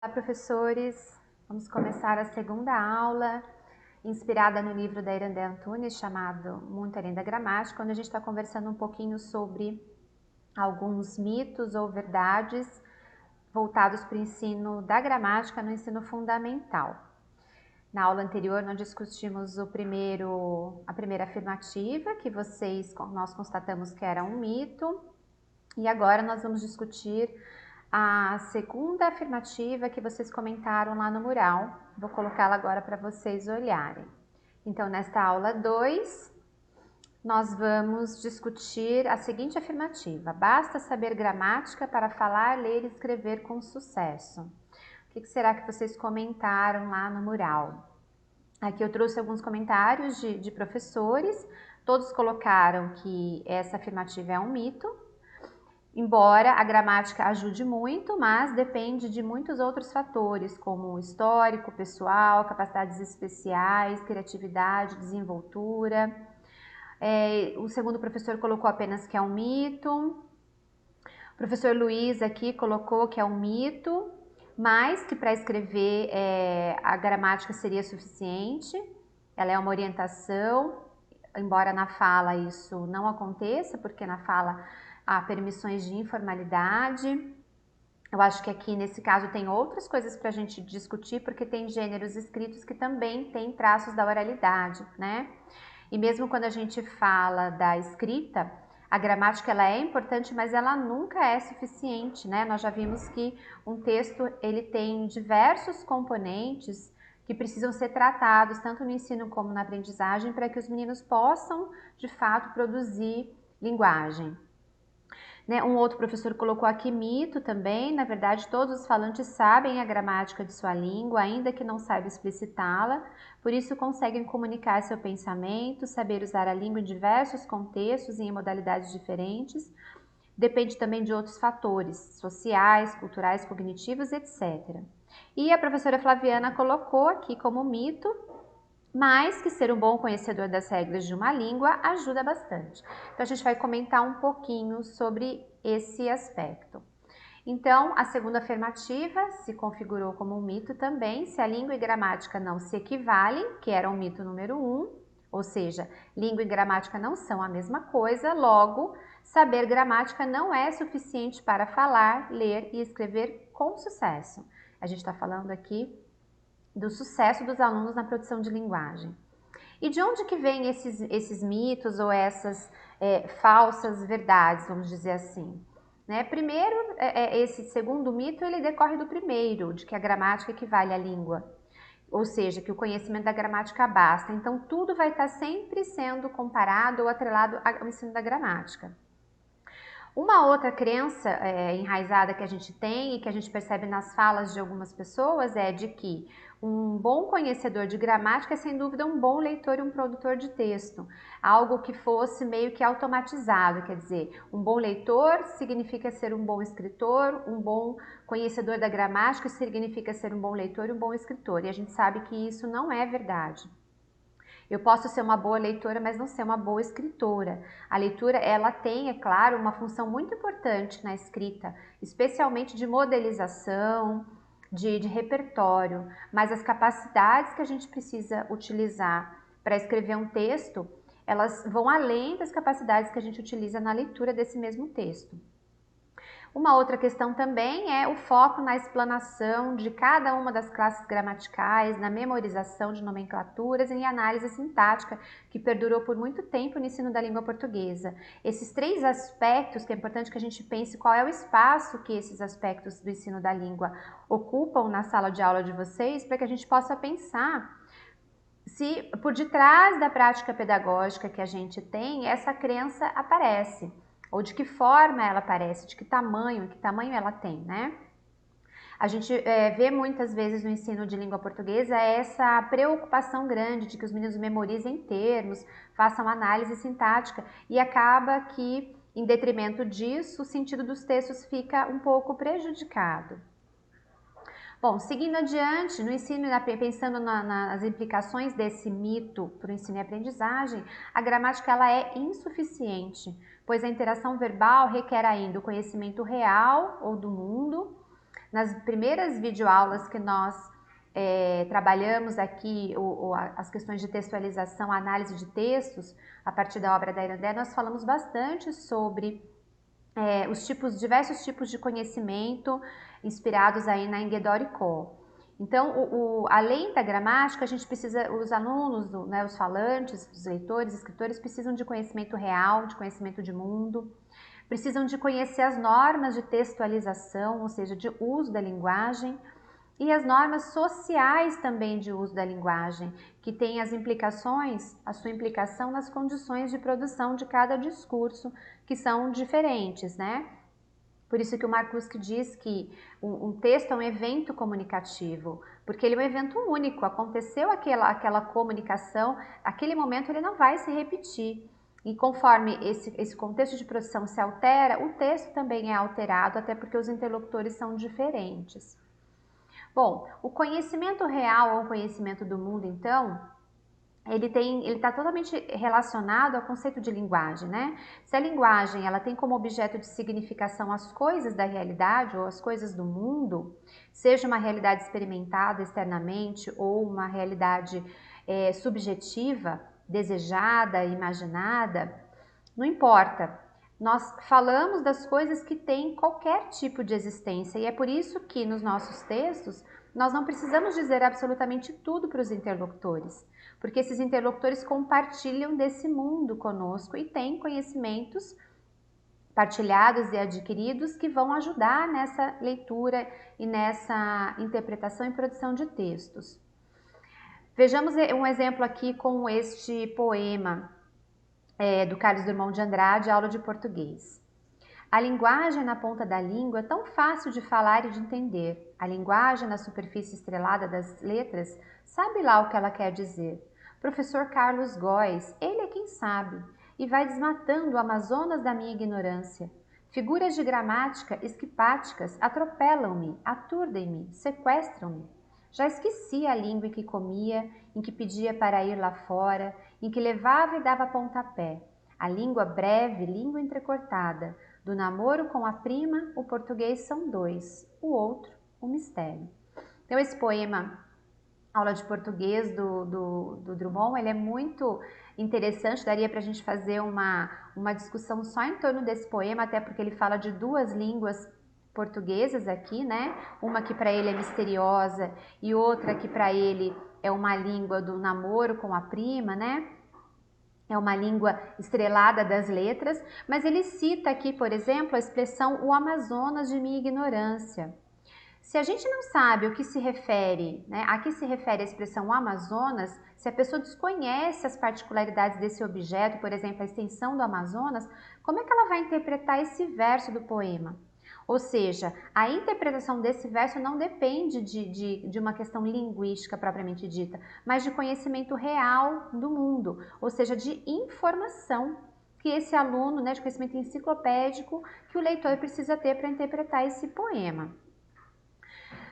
Olá, professores! Vamos começar a segunda aula, inspirada no livro da Irandé Antunes, chamado Muito Além da Gramática, onde a gente está conversando um pouquinho sobre alguns mitos ou verdades voltados para o ensino da gramática no ensino fundamental. Na aula anterior, nós discutimos a primeira afirmativa, que nós constatamos que era um mito, e agora nós vamos discutir a segunda afirmativa que vocês comentaram lá no mural. Vou colocá-la agora para vocês olharem. Então, nesta aula 2, nós vamos discutir a seguinte afirmativa: basta saber gramática para falar, ler e escrever com sucesso. O que será que vocês comentaram lá no mural? Aqui eu trouxe alguns comentários de professores, todos colocaram que essa afirmativa é um mito. Embora a gramática ajude muito, mas depende de muitos outros fatores, como histórico, pessoal, capacidades especiais, criatividade, desenvoltura. O segundo professor colocou apenas que é um mito. O professor Luiz aqui colocou que é um mito, mas que para escrever a gramática seria suficiente. Ela é uma orientação, embora na fala isso não aconteça, porque na fala há permissões de informalidade. Eu acho que aqui nesse caso tem outras coisas para a gente discutir, porque tem gêneros escritos que também têm traços da oralidade, né? E mesmo quando a gente fala da escrita, a gramática ela é importante, mas ela nunca é suficiente, né? Nós já vimos que um texto ele tem diversos componentes que precisam ser tratados tanto no ensino como na aprendizagem para que os meninos possam, de fato, produzir linguagem. Um outro professor colocou aqui mito também. Na verdade, todos os falantes sabem a gramática de sua língua, ainda que não saibam explicitá-la, por isso conseguem comunicar seu pensamento, saber usar a língua em diversos contextos e em modalidades diferentes. Depende também de outros fatores, sociais, culturais, cognitivos, etc. E a professora Flaviana colocou aqui como mito, mas que ser um bom conhecedor das regras de uma língua ajuda bastante. Então, a gente vai comentar um pouquinho sobre esse aspecto. Então, a segunda afirmativa se configurou como um mito também, se a língua e gramática não se equivalem, que era o mito número 1, ou seja, língua e gramática não são a mesma coisa, logo, saber gramática não é suficiente para falar, ler e escrever com sucesso. A gente está falando aqui do sucesso dos alunos na produção de linguagem. E de onde que vêm esses mitos ou essas falsas verdades, vamos dizer assim? Primeiro, esse segundo mito, ele decorre do primeiro, de que a gramática equivale à língua. Ou seja, que o conhecimento da gramática basta. Então, tudo vai estar sempre sendo comparado ou atrelado ao ensino da gramática. Uma outra crença enraizada que a gente tem e que a gente percebe nas falas de algumas pessoas é de que um bom conhecedor de gramática é sem dúvida um bom leitor e um produtor de texto, algo que fosse meio que automatizado, quer dizer, um bom leitor significa ser um bom escritor, um bom conhecedor da gramática significa ser um bom leitor e um bom escritor, e a gente sabe que isso não é verdade. Eu posso ser uma boa leitora, mas não ser uma boa escritora. A leitura, ela tem, é claro, uma função muito importante na escrita, especialmente de modelização, de repertório, mas as capacidades que a gente precisa utilizar para escrever um texto, elas vão além das capacidades que a gente utiliza na leitura desse mesmo texto. Uma outra questão também é o foco na explanação de cada uma das classes gramaticais, na memorização de nomenclaturas e em análise sintática, que perdurou por muito tempo no ensino da língua portuguesa. Esses três aspectos, que é importante que a gente pense qual é o espaço que esses aspectos do ensino da língua ocupam na sala de aula de vocês, para que a gente possa pensar se por detrás da prática pedagógica que a gente tem, essa crença aparece. Ou de que forma ela aparece, de que tamanho ela tem, né? A gente vê muitas vezes no ensino de língua portuguesa essa preocupação grande de que os meninos memorizem termos, façam análise sintática e acaba que, em detrimento disso, o sentido dos textos fica um pouco prejudicado. Bom, seguindo adiante, no ensino, pensando nas implicações desse mito para o ensino e aprendizagem, a gramática ela é insuficiente, pois a interação verbal requer ainda o conhecimento real ou do mundo, Nas primeiras videoaulas que nós trabalhamos aqui as questões de textualização, análise de textos, a partir da obra da Irandé, nós falamos bastante sobre os diversos tipos de conhecimento inspirados aí na Enguedor e Co. Então, além da gramática, a gente precisa, os alunos, né, os falantes, os leitores, escritores, precisam de conhecimento real, de conhecimento de mundo, precisam de conhecer as normas de textualização, ou seja, de uso da linguagem, e as normas sociais também de uso da linguagem, que tem as implicações, a sua implicação nas condições de produção de cada discurso, que são diferentes, né? Por isso que o Marcuse diz que um texto é um evento comunicativo, porque ele é um evento único, aconteceu aquela comunicação, aquele momento ele não vai se repetir. E conforme esse contexto de produção se altera, o texto também é alterado, até porque os interlocutores são diferentes. Bom, o conhecimento real ou o conhecimento do mundo, então, ele está totalmente relacionado ao conceito de linguagem, né? Se a linguagem ela tem como objeto de significação as coisas da realidade ou as coisas do mundo, seja uma realidade experimentada externamente ou uma realidade subjetiva, desejada, imaginada, não importa. Nós falamos das coisas que têm qualquer tipo de existência e é por isso que nos nossos textos nós não precisamos dizer absolutamente tudo para os interlocutores, porque esses interlocutores compartilham desse mundo conosco e têm conhecimentos partilhados e adquiridos que vão ajudar nessa leitura e nessa interpretação e produção de textos. Vejamos um exemplo aqui com este poema do Carlos Drummond de Andrade, Aula de Português. A linguagem na ponta da língua é tão fácil de falar e de entender. A linguagem na superfície estrelada das letras sabe lá o que ela quer dizer. Professor Carlos Góes, ele é quem sabe, e vai desmatando o Amazonas da minha ignorância. Figuras de gramática esquipáticas atropelam-me, aturdem-me, sequestram-me. Já esqueci a língua em que comia, em que pedia para ir lá fora, em que levava e dava pontapé. A língua breve, língua entrecortada. Do namoro com a prima, o português são dois, o outro, o mistério. Então esse poema, Aula de Português do Drummond, ele é muito interessante, daria para a gente fazer uma discussão só em torno desse poema, até porque ele fala de duas línguas portuguesas aqui, né? Uma que para ele é misteriosa e outra que para ele é uma língua do namoro com a prima, né? É uma língua estrelada das letras, mas ele cita aqui, por exemplo, a expressão o Amazonas de minha ignorância. Se a gente não sabe o que se refere, né, a que se refere a expressão Amazonas, se a pessoa desconhece as particularidades desse objeto, por exemplo, a extensão do Amazonas, como é que ela vai interpretar esse verso do poema? Ou seja, a interpretação desse verso não depende de uma questão linguística propriamente dita, mas de conhecimento real do mundo, ou seja, de informação que esse aluno, né, de conhecimento enciclopédico, que o leitor precisa ter para interpretar esse poema.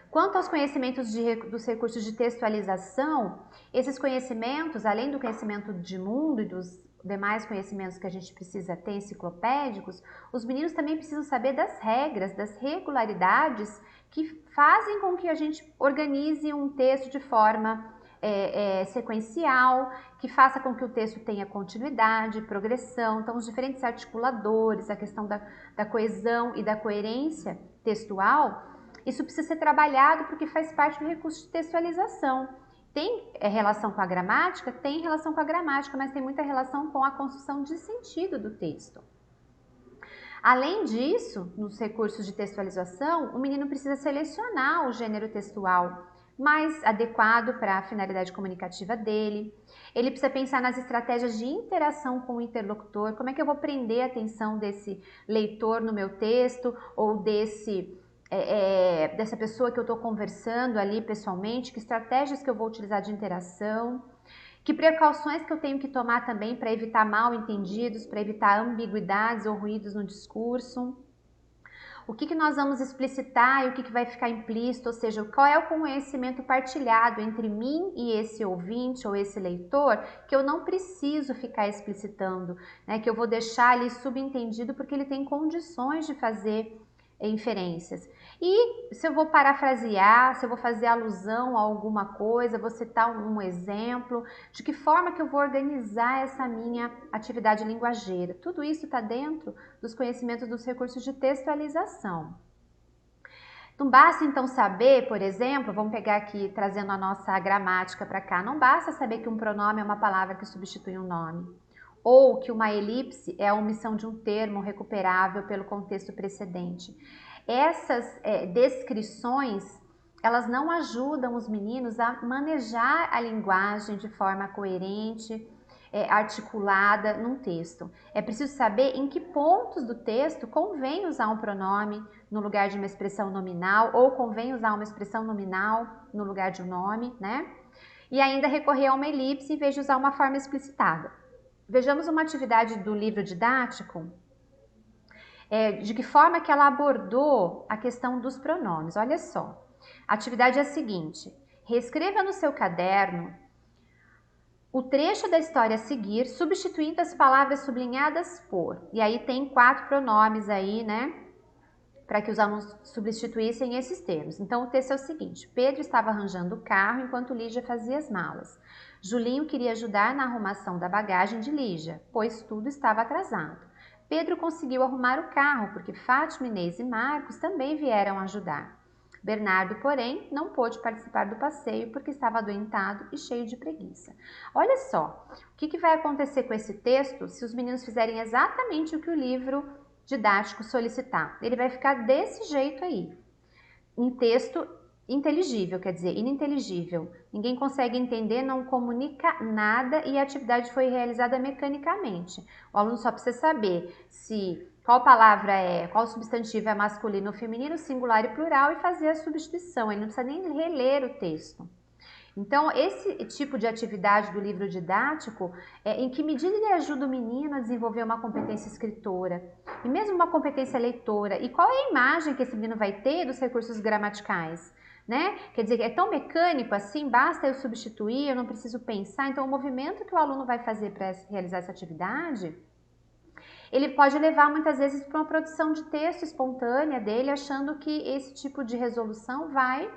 Quanto aos conhecimentos dos recursos de textualização, esses conhecimentos, além do conhecimento de mundo e dos demais conhecimentos que a gente precisa ter enciclopédicos, os meninos também precisam saber das regras, das regularidades que fazem com que a gente organize um texto de forma sequencial, que faça com que o texto tenha continuidade, progressão, então os diferentes articuladores, a questão da coesão e da coerência textual, isso precisa ser trabalhado porque faz parte do recurso de textualização. Tem relação com a gramática? Tem relação com a gramática, mas tem muita relação com a construção de sentido do texto. Além disso, nos recursos de textualização, o menino precisa selecionar o gênero textual mais adequado para a finalidade comunicativa dele. Ele precisa pensar nas estratégias de interação com o interlocutor, como é que eu vou prender a atenção desse leitor no meu texto ou dessa pessoa que eu estou conversando ali pessoalmente, que estratégias que eu vou utilizar de interação, que precauções que eu tenho que tomar também para evitar mal entendidos, para evitar ambiguidades ou ruídos no discurso. O que nós vamos explicitar e o que vai ficar implícito, ou seja, qual é o conhecimento partilhado entre mim e esse ouvinte ou esse leitor que eu não preciso ficar explicitando, né? Que eu vou deixar ali subentendido porque ele tem condições de fazer inferências. E se eu vou parafrasear, se eu vou fazer alusão a alguma coisa, vou citar um exemplo, de que forma que eu vou organizar essa minha atividade linguageira. Tudo isso está dentro dos conhecimentos dos recursos de textualização. Não basta então saber, por exemplo, vamos pegar aqui trazendo a nossa gramática para cá, não basta saber que um pronome é uma palavra que substitui um nome, ou que uma elipse é a omissão de um termo recuperável pelo contexto precedente. Essas descrições, elas não ajudam os meninos a manejar a linguagem de forma coerente, articulada num texto. É preciso saber em que pontos do texto convém usar um pronome no lugar de uma expressão nominal, ou convém usar uma expressão nominal no lugar de um nome, né? E ainda recorrer a uma elipse em vez de usar uma forma explicitada. Vejamos uma atividade do livro didático, de que forma que ela abordou a questão dos pronomes. Olha só, a atividade é a seguinte: reescreva no seu caderno o trecho da história a seguir, substituindo as palavras sublinhadas por. E aí tem 4 pronomes aí, né? Para que os alunos substituíssem esses termos. Então, o texto é o seguinte: Pedro estava arranjando o carro enquanto Lígia fazia as malas. Julinho queria ajudar na arrumação da bagagem de Lígia, pois tudo estava atrasado. Pedro conseguiu arrumar o carro porque Fátima, Inês e Marcos também vieram ajudar. Bernardo, porém, não pôde participar do passeio porque estava adoentado e cheio de preguiça. Olha só, o que vai acontecer com esse texto se os meninos fizerem exatamente o que o livro didático solicitar? Ele vai ficar desse jeito aí, em texto inteligível, quer dizer, ininteligível. Ninguém consegue entender, não comunica nada e a atividade foi realizada mecanicamente. O aluno só precisa saber qual palavra qual substantivo é masculino ou feminino, singular e plural, e fazer a substituição. Ele não precisa nem reler o texto. Então, esse tipo de atividade do livro didático, em que medida ele ajuda o menino a desenvolver uma competência escritora e mesmo uma competência leitora? E qual é a imagem que esse menino vai ter dos recursos gramaticais? Né? Quer dizer, é tão mecânico assim, basta eu substituir, eu não preciso pensar. Então, o movimento que o aluno vai fazer para realizar essa atividade, ele pode levar muitas vezes para uma produção de texto espontânea dele, achando que esse tipo de resolução vai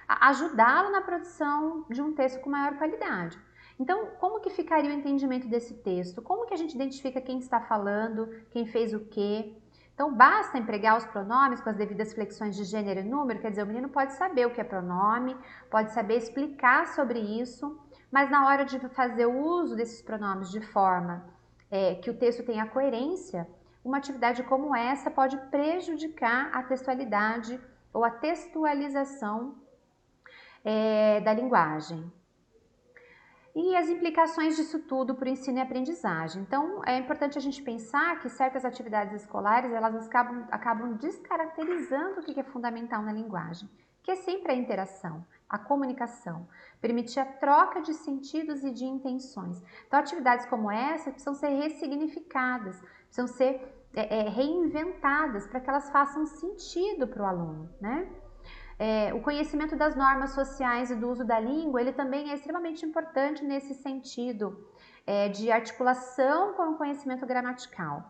ajudá-lo na produção de um texto com maior qualidade. Então, como que ficaria o entendimento desse texto? Como que a gente identifica quem está falando, quem fez o quê? Então, basta empregar os pronomes com as devidas flexões de gênero e número, quer dizer, o menino pode saber o que é pronome, pode saber explicar sobre isso, mas na hora de fazer o uso desses pronomes de forma que o texto tenha coerência, uma atividade como essa pode prejudicar a textualidade ou a textualização da linguagem. E as implicações disso tudo para o ensino e aprendizagem. Então, é importante a gente pensar que certas atividades escolares, elas acabam descaracterizando o que é fundamental na linguagem, que é sempre a interação, a comunicação, permitir a troca de sentidos e de intenções. Então, atividades como essa precisam ser ressignificadas, precisam ser reinventadas para que elas façam sentido para o aluno, né? O conhecimento das normas sociais e do uso da língua, ele também é extremamente importante nesse sentido de articulação com o conhecimento gramatical,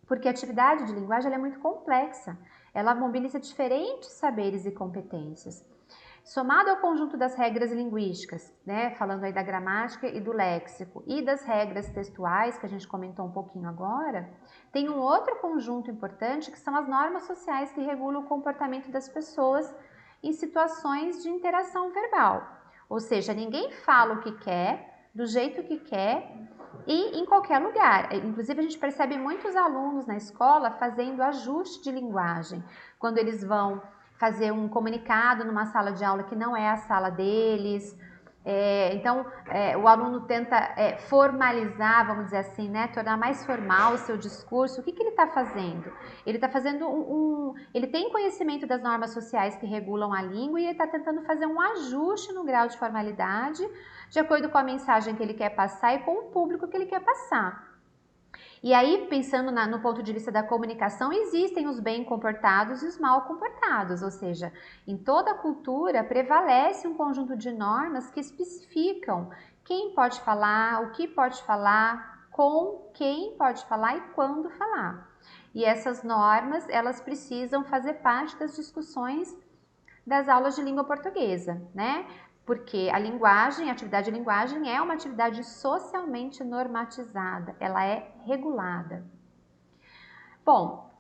porque a atividade de linguagem ela é muito complexa, ela mobiliza diferentes saberes e competências. Somado ao conjunto das regras linguísticas, né, falando aí da gramática e do léxico, e das regras textuais, que a gente comentou um pouquinho agora, tem um outro conjunto importante que são as normas sociais que regulam o comportamento das pessoas em situações de interação verbal. Ou seja, ninguém fala o que quer, do jeito que quer e em qualquer lugar. Inclusive, a gente percebe muitos alunos na escola fazendo ajuste de linguagem, quando eles vão fazer um comunicado numa sala de aula que não é a sala deles. Então, o aluno tenta formalizar, vamos dizer assim, né, tornar mais formal o seu discurso. O que ele está fazendo? Ele está fazendo ele tem conhecimento das normas sociais que regulam a língua e ele está tentando fazer um ajuste no grau de formalidade de acordo com a mensagem que ele quer passar e com o público que ele quer passar. E aí, pensando no ponto de vista da comunicação, existem os bem comportados e os mal comportados, ou seja, em toda cultura prevalece um conjunto de normas que especificam quem pode falar, o que pode falar, com quem pode falar e quando falar. E essas normas, elas precisam fazer parte das discussões das aulas de língua portuguesa, né? Porque a linguagem, a atividade de linguagem é uma atividade socialmente normatizada, ela é regulada. Bom,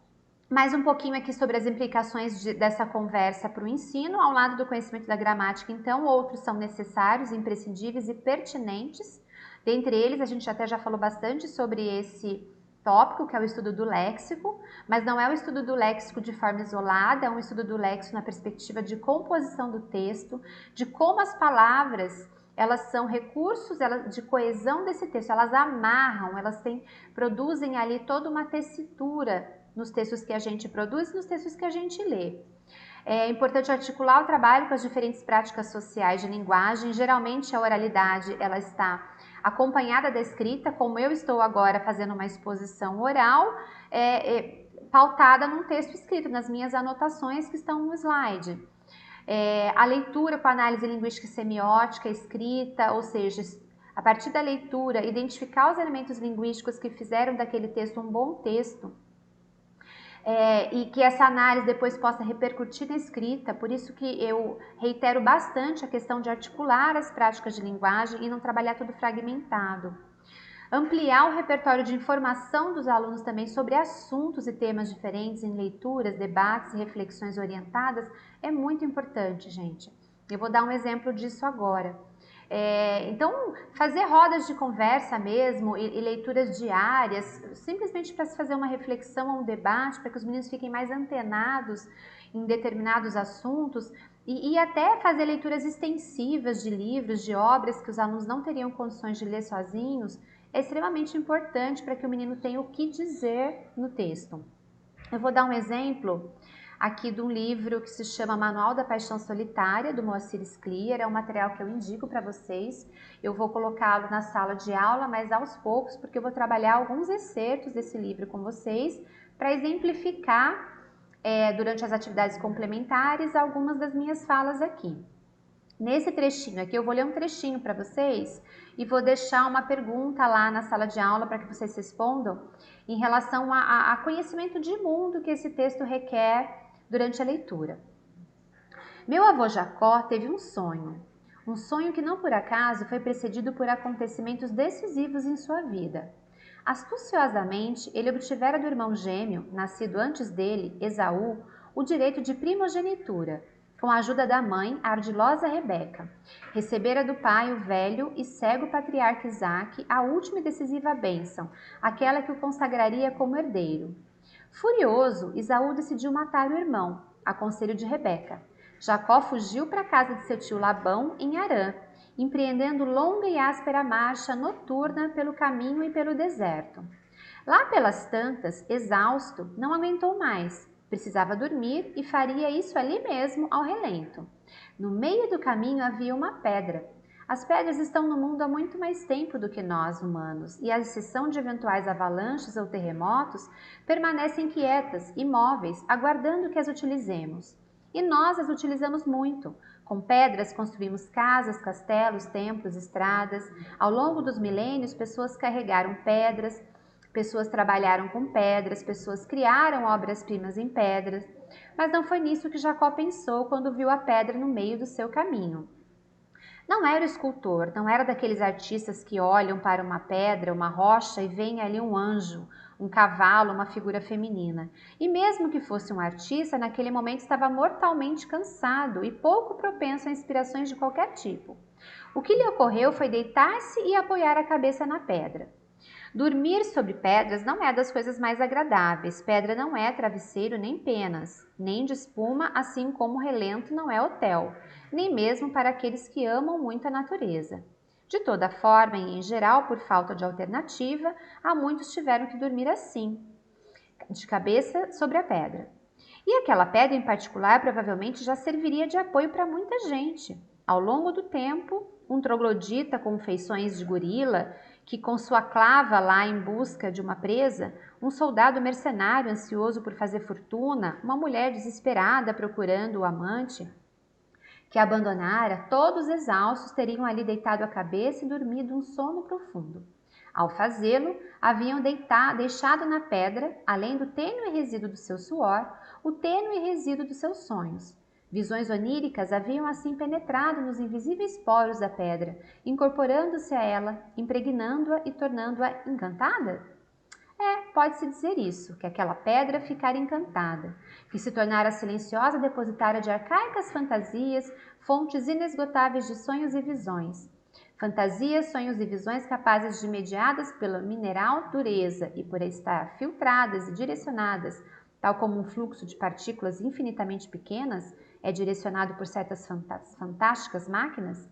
mais um pouquinho aqui sobre as implicações dessa conversa para o ensino. Ao lado do conhecimento da gramática, então, outros são necessários, imprescindíveis e pertinentes. Dentre eles, a gente até já falou bastante sobre esse tópico, que é o estudo do léxico, mas não é o estudo do léxico de forma isolada, é um estudo do léxico na perspectiva de composição do texto, de como as palavras elas são recursos de coesão desse texto, elas amarram, produzem ali toda uma tessitura nos textos que a gente produz e nos textos que a gente lê. É importante articular o trabalho com as diferentes práticas sociais de linguagem. Geralmente a oralidade ela está acompanhada da escrita, como eu estou agora fazendo uma exposição oral, pautada num texto escrito, nas minhas anotações que estão no slide. A leitura com análise linguística e semiótica escrita, ou seja, a partir da leitura, identificar os elementos linguísticos que fizeram daquele texto um bom texto, e que essa análise depois possa repercutir na escrita. Por isso que eu reitero bastante a questão de articular as práticas de linguagem e não trabalhar tudo fragmentado. Ampliar o repertório de informação dos alunos também sobre assuntos e temas diferentes em leituras, debates e reflexões orientadas é muito importante, gente. Eu vou dar um exemplo disso agora. Então, fazer rodas de conversa mesmo e leituras diárias, simplesmente para se fazer uma reflexão, um debate, para que os meninos fiquem mais antenados em determinados assuntos e até fazer leituras extensivas de livros, de obras que os alunos não teriam condições de ler sozinhos, é extremamente importante para que o menino tenha o que dizer no texto. Eu vou dar um exemplo aqui de um livro que se chama Manual da Paixão Solitária, do Moacir Scliar. É um material que eu indico para vocês. Eu vou colocá-lo na sala de aula, mas aos poucos, porque eu vou trabalhar alguns excertos desse livro com vocês para exemplificar, durante as atividades complementares, algumas das minhas falas aqui. Nesse trechinho aqui, eu vou ler um trechinho para vocês e vou deixar uma pergunta lá na sala de aula para que vocês respondam em relação a conhecimento de mundo que esse texto requer durante a leitura. Meu avô Jacó teve um sonho que não por acaso foi precedido por acontecimentos decisivos em sua vida. Astuciosamente, ele obtivera do irmão gêmeo, nascido antes dele, Esaú, o direito de primogenitura, com a ajuda da mãe, a ardilosa Rebeca. Recebera do pai, o velho e cego patriarca Isaque, a última e decisiva bênção, aquela que o consagraria como herdeiro. Furioso, Esaú decidiu matar o irmão, a conselho de Rebeca. Jacó fugiu para a casa de seu tio Labão, em Harã, empreendendo longa e áspera marcha noturna pelo caminho e pelo deserto. Lá pelas tantas, exausto, não aguentou mais. Precisava dormir e faria isso ali mesmo, ao relento. No meio do caminho havia uma pedra. As pedras estão no mundo há muito mais tempo do que nós, humanos, e à exceção de eventuais avalanches ou terremotos, permanecem quietas, imóveis, aguardando que as utilizemos. E nós as utilizamos muito. Com pedras construímos casas, castelos, templos, estradas. Ao longo dos milênios, pessoas carregaram pedras, pessoas trabalharam com pedras, pessoas criaram obras-primas em pedras. Mas não foi nisso que Jacó pensou quando viu a pedra no meio do seu caminho. Não era o escultor, não era daqueles artistas que olham para uma pedra, uma rocha e veem ali um anjo, um cavalo, uma figura feminina. E mesmo que fosse um artista, naquele momento estava mortalmente cansado e pouco propenso a inspirações de qualquer tipo. O que lhe ocorreu foi deitar-se e apoiar a cabeça na pedra. Dormir sobre pedras não é das coisas mais agradáveis. Pedra não é travesseiro nem penas, nem de espuma, assim como relento não é hotel, nem mesmo para aqueles que amam muito a natureza. De toda forma, e em geral por falta de alternativa, há muitos tiveram que dormir assim, de cabeça sobre a pedra. E aquela pedra em particular provavelmente já serviria de apoio para muita gente. Ao longo do tempo, um troglodita com feições de gorila, que com sua clava lá em busca de uma presa, um soldado mercenário ansioso por fazer fortuna, uma mulher desesperada procurando o amante que a abandonara, todos exaustos teriam ali deitado a cabeça e dormido um sono profundo. Ao fazê-lo, haviam deixado na pedra, além do tênue resíduo do seu suor, o tênue resíduo dos seus sonhos. Visões oníricas haviam assim penetrado nos invisíveis poros da pedra, incorporando-se a ela, impregnando-a e tornando-a encantada? Pode-se dizer isso, que aquela pedra ficara encantada, que se tornara silenciosa depositária de arcaicas fantasias, fontes inesgotáveis de sonhos e visões. Fantasias, sonhos e visões capazes de, mediadas pela mineral dureza e por estar filtradas e direcionadas, tal como um fluxo de partículas infinitamente pequenas é direcionado por certas fantásticas máquinas,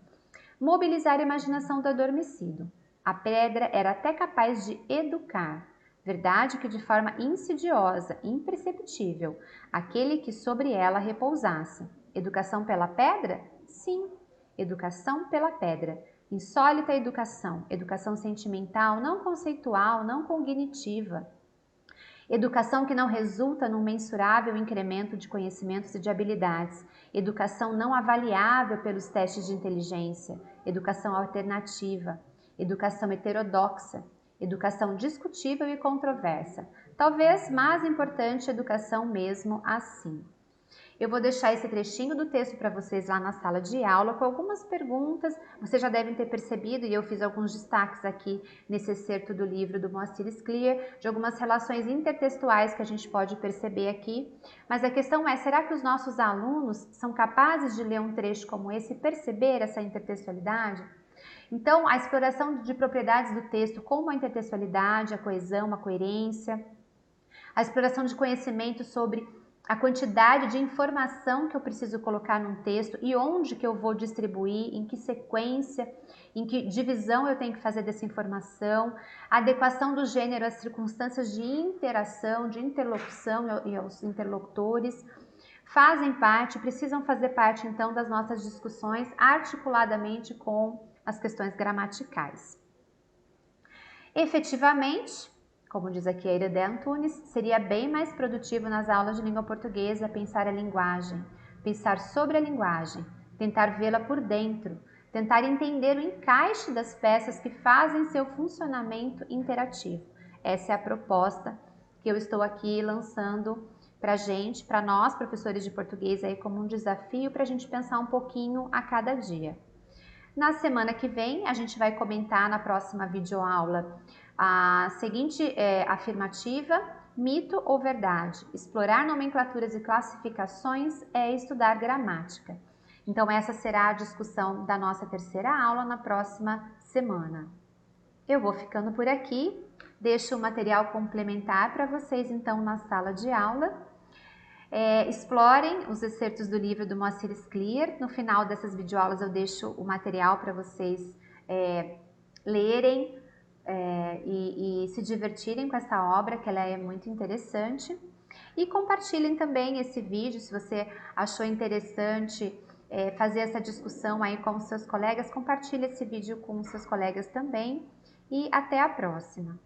mobilizar a imaginação do adormecido. A pedra era até capaz de educar, verdade que de forma insidiosa, imperceptível, aquele que sobre ela repousasse. Educação pela pedra? Sim, educação pela pedra. Insólita educação, educação sentimental, não conceitual, não cognitiva. Educação que não resulta num mensurável incremento de conhecimentos e de habilidades. Educação não avaliável pelos testes de inteligência. Educação alternativa. Educação heterodoxa. Educação discutível e controversa. Talvez mais importante, educação mesmo assim. Eu vou deixar esse trechinho do texto para vocês lá na sala de aula com algumas perguntas. Vocês já devem ter percebido, e eu fiz alguns destaques aqui nesse excerto do livro do Moacir Scliar, de algumas relações intertextuais que a gente pode perceber aqui. Mas a questão é, será que os nossos alunos são capazes de ler um trecho como esse e perceber essa intertextualidade? Então, a exploração de propriedades do texto, como a intertextualidade, a coesão, a coerência, a exploração de conhecimento sobre a quantidade de informação que eu preciso colocar num texto e onde que eu vou distribuir, em que sequência, em que divisão eu tenho que fazer dessa informação, a adequação do gênero às circunstâncias de interação, de interlocução e aos interlocutores, fazem parte, precisam fazer parte então das nossas discussões articuladamente com as questões gramaticais. Efetivamente, como diz aqui a Ira Antunes, seria bem mais produtivo nas aulas de língua portuguesa pensar a linguagem, pensar sobre a linguagem, tentar vê-la por dentro, tentar entender o encaixe das peças que fazem seu funcionamento interativo. Essa é a proposta que eu estou aqui lançando para a gente, para nós, professores de português, aí como um desafio para a gente pensar um pouquinho a cada dia. Na semana que vem, a gente vai comentar na próxima videoaula a seguinte afirmativa: mito ou verdade? Explorar nomenclaturas e classificações é estudar gramática. Então, essa será a discussão da nossa terceira aula na próxima semana. Eu vou ficando por aqui, deixo o material complementar para vocês então na sala de aula. Explorem os excertos do livro do Moacir Scliar. No final dessas videoaulas eu deixo o material para vocês lerem e se divertirem com essa obra, que ela é muito interessante. E compartilhem também esse vídeo, se você achou interessante fazer essa discussão aí com os seus colegas, compartilhe esse vídeo com os seus colegas também. E até a próxima!